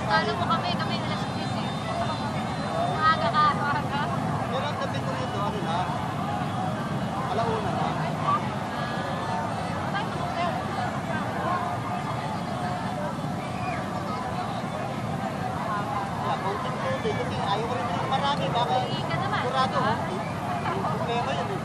Alam mo kami alas 10 eh. Maaga ka, maaga. Pero ang tabi ko rito, ano na? Alauna na. Konting-konti kasi ayaw mo rin ng marami. Baka kurado. Yung problema yun eh.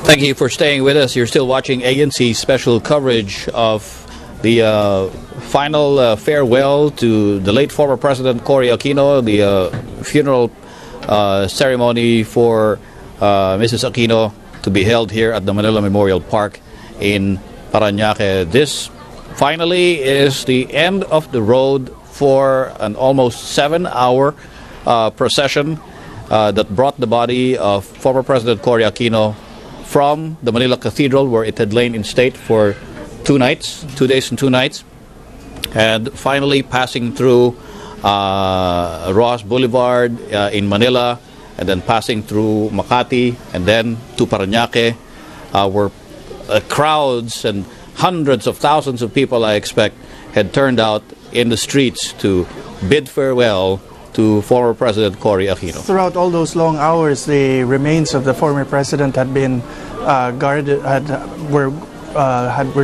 Thank you for staying with us. You're still watching ANC special coverage of the final farewell to the late former President Cory Aquino, the funeral ceremony for Mrs. Aquino to be held here at the Manila Memorial Park in Parañaque. This finally is the end of the road for an almost 7-hour procession that brought the body of former President Cory Aquino from the Manila Cathedral, where it had lain in state for 2 days and 2 nights, and finally passing through Rojas Boulevard in Manila, and then passing through Makati, and then to Parañaque, where crowds and hundreds of thousands of people, I expect, had turned out in the streets to bid farewell to former President Cory Aquino. Throughout all those long hours, the remains of the former president had been guarded, were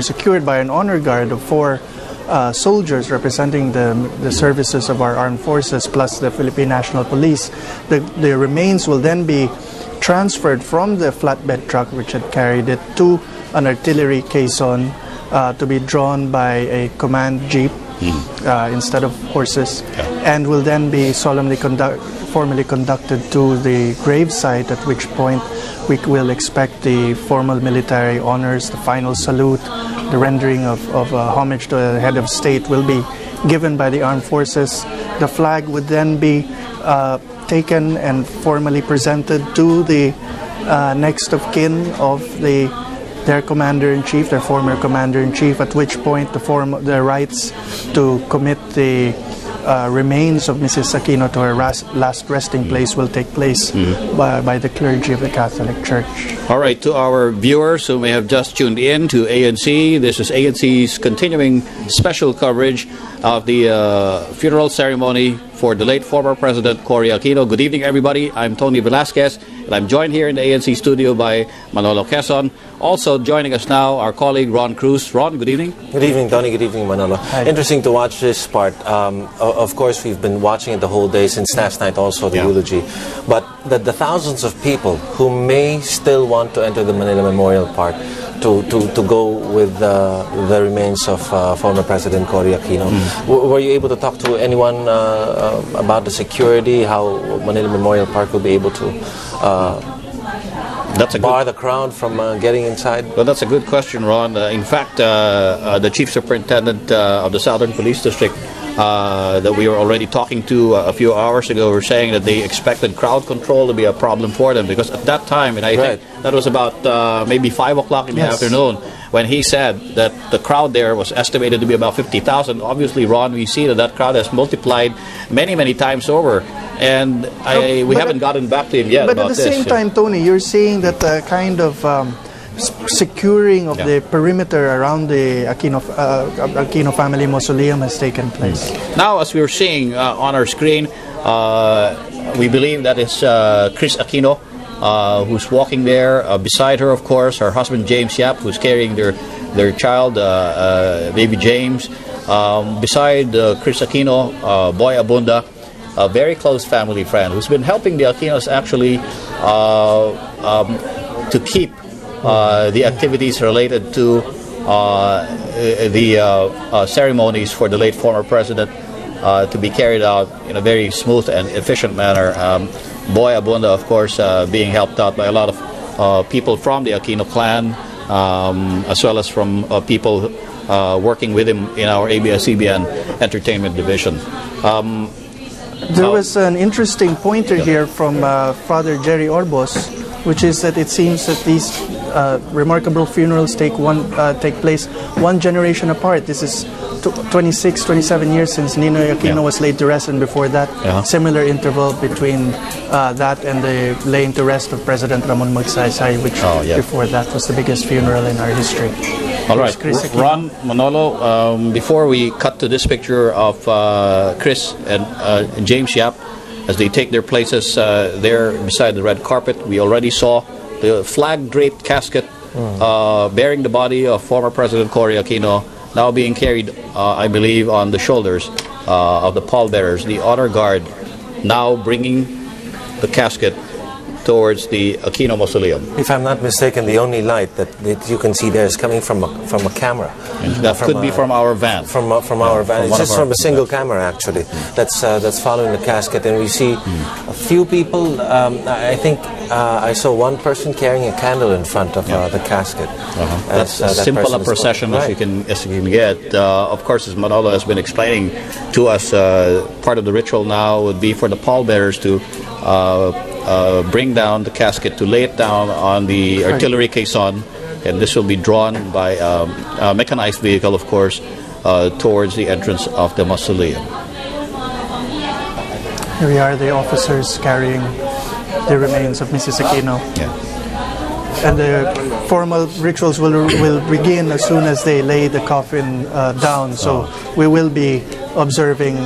secured by an honor guard of 4 soldiers representing the services of our armed forces, plus the Philippine National Police. The remains will then be transferred from the flatbed truck which had carried it to an artillery caisson to be drawn by a command jeep instead of horses, and will then be formally conducted to the gravesite, at which point we will expect the formal military honors, the final salute, the rendering of homage to the head of state will be given by the armed forces. The flag would then be taken and formally presented to the next of kin of their commander-in-chief, their former commander-in-chief, at which point the rites to commit the remains of Mrs. Aquino to her last resting place will take place by the clergy of the Catholic Church. All right, to our viewers who may have just tuned in to ANC, this is ANC's continuing special coverage of the funeral ceremony for the late former President Cory Aquino. Good evening, everybody. I'm Tony Velasquez, and I'm joined here in the ANC studio by Manolo Quezon. Also joining us now, our colleague Ron Cruz. Ron, good evening. Good evening, Tony. Good evening, Manolo. Hi. Interesting to watch this part. Of course, we've been watching it the whole day since last night, also the eulogy. But the thousands of people who may still want to enter the Manila Memorial Park to go with the remains of former President Cory Aquino. Were you able to talk to anyone about the security, how Manila Memorial Park will be able to bar the crowd from getting inside? Well, that's a good question, Ron. In fact, the Chief Superintendent of the Southern Police District that we were already talking to a few hours ago were saying that they expected crowd control to be a problem for them, because at that time, and I think that was about maybe 5 o'clock in the afternoon, when he said that the crowd there was estimated to be about 50,000. Obviously, Ron, we see that crowd has multiplied many, many times over. And we haven't gotten back to him yet about this. But at the same time, Tony, you're saying that the kind of securing of the perimeter around the Aquino family mausoleum has taken place. Now, as we were seeing on our screen, we believe that it's Cory Aquino who's walking there. Beside her, of course, her husband James Yap, who's carrying their child, baby James. Beside Cory Aquino, Boy Abunda, a very close family friend who's been helping the Aquinos actually to keep the activities related to the ceremonies for the late former president to be carried out in a very smooth and efficient manner. Boy Abunda, of course, being helped out by a lot of people from the Aquino clan, as well as from people working with him in our ABS-CBN entertainment division. There was an interesting pointer here from Father Jerry Orbos, which is that it seems that these remarkable funerals take place one generation apart. This is 26, 27 years since Ninoy Aquino was laid to rest, and before that, similar interval between that and the laying to rest of President Ramon Magsaysay, which before that was the biggest funeral in our history. All right, Ron, Manolo, before we cut to this picture of Chris and James Yap as they take their places there beside the red carpet, we already saw the flag-draped casket bearing the body of former President Cory Aquino, now being carried, I believe, on the shoulders of the pallbearers. The honor guard now bringing the casket towards the Aquino Mausoleum. If I'm not mistaken, the only light that you can see there is coming from a camera. That could be from our van. From our van. It's just from a single camera, actually. That's following the casket, and we see a few people. I think I saw one person carrying a candle in front of the casket. That's as simple a procession as you can get. Of course, as Manolo has been explaining to us, part of the ritual now would be for the pallbearers to bring down the casket, to lay it down on the artillery caisson, and this will be drawn by a mechanized vehicle, of course, towards the entrance of the mausoleum. Here we are, the officers carrying the remains of Mrs. Aquino. And the formal rituals will begin as soon as they lay the coffin down, so we will be observing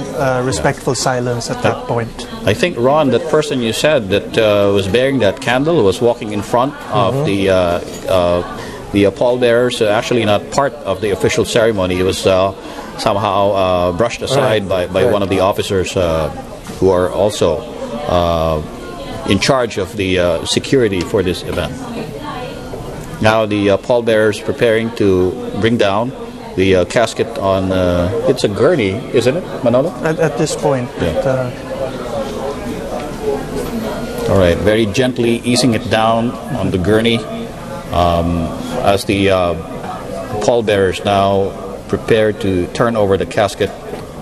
respectful silence at that point. I think, Ron, that person you said that was bearing that candle was walking in front of the pallbearers, actually not part of the official ceremony. It was somehow brushed aside by one of the officers who are also in charge of the security for this event. Now the pallbearers preparing to bring down the casket on, it's a gurney, isn't it, Manolo? At this point. All right, very gently easing it down on the gurney as the pallbearers now prepare to turn over the casket.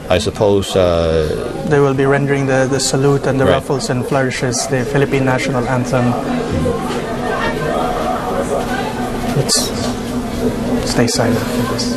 I suppose they will be rendering the salute and the ruffles and flourishes, the Philippine national anthem. Let's stay silent for this.